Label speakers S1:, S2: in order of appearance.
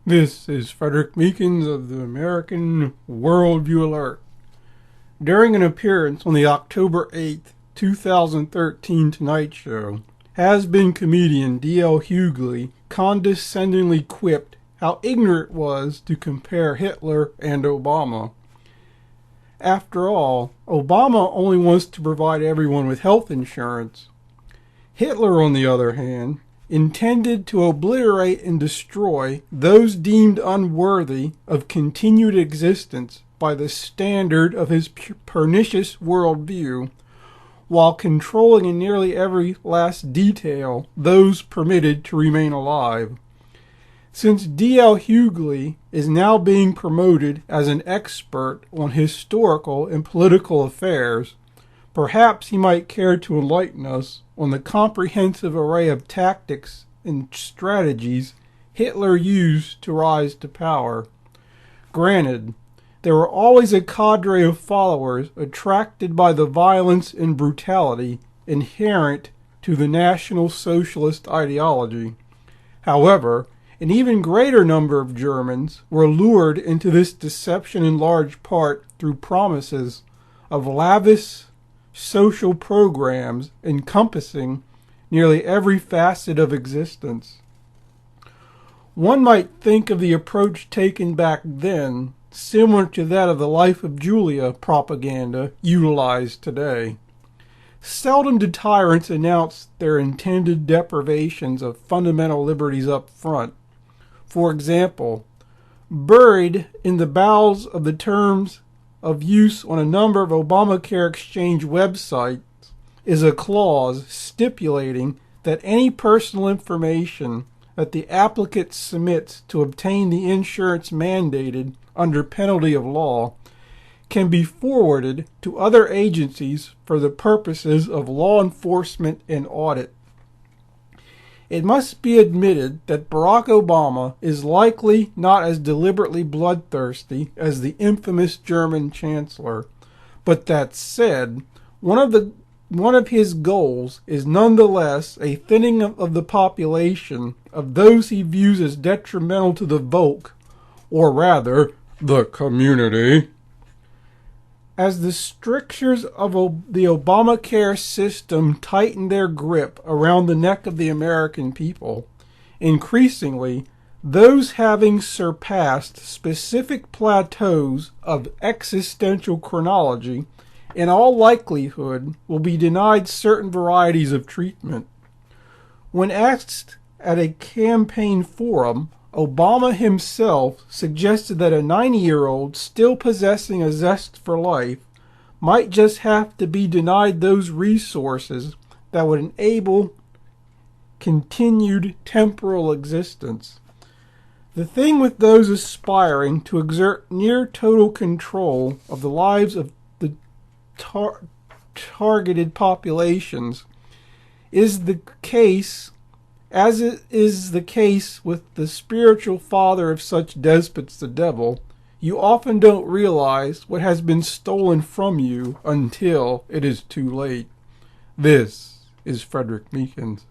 S1: This is Frederick Meekins of the American Worldview Alert. During an appearance on the October 8th, 2013 Tonight Show, has-been comedian D.L. Hughley condescendingly quipped how ignorant it was to compare Hitler and Obama. After all, Obama only wants to provide everyone with health insurance. Hitler, on the other hand, intended to obliterate and destroy those deemed unworthy of continued existence by the standard of his pernicious worldview, while controlling in nearly every last detail those permitted to remain alive. Since D.L. Hughley is now being promoted as an expert on historical and political affairs, perhaps he might care to enlighten us on the comprehensive array of tactics and strategies Hitler used to rise to power. Granted, there were always a cadre of followers attracted by the violence and brutality inherent to the National Socialist ideology. However, an even greater number of Germans were lured into this deception in large part through promises of lavish social programs encompassing nearly every facet of existence. One might think of the approach taken back then similar to that of the Life of Julia propaganda utilized today. Seldom do tyrants announce their intended deprivations of fundamental liberties up front. For example, buried in the bowels of the terms of use on a number of Obamacare exchange websites is a clause stipulating that any personal information that the applicant submits to obtain the insurance mandated under penalty of law can be forwarded to other agencies for the purposes of law enforcement and audit. It must be admitted that Barack Obama is likely not as deliberately bloodthirsty as the infamous German chancellor. But that said, one of his goals is nonetheless a thinning of the population of those he views as detrimental to the Volk, or rather, the community. As the strictures of the Obamacare system tighten their grip around the neck of the American people, increasingly, those having surpassed specific plateaus of existential chronology in all likelihood will be denied certain varieties of treatment. When asked at a campaign forum, Obama himself suggested that a 90-year-old still possessing a zest for life might just have to be denied those resources that would enable continued temporal existence. The thing with those aspiring to exert near total control of the lives of the targeted populations is the case, as it is the case with the spiritual father of such despots, the devil. You often don't realize what has been stolen from you until it is too late. This is Frederick Meekins.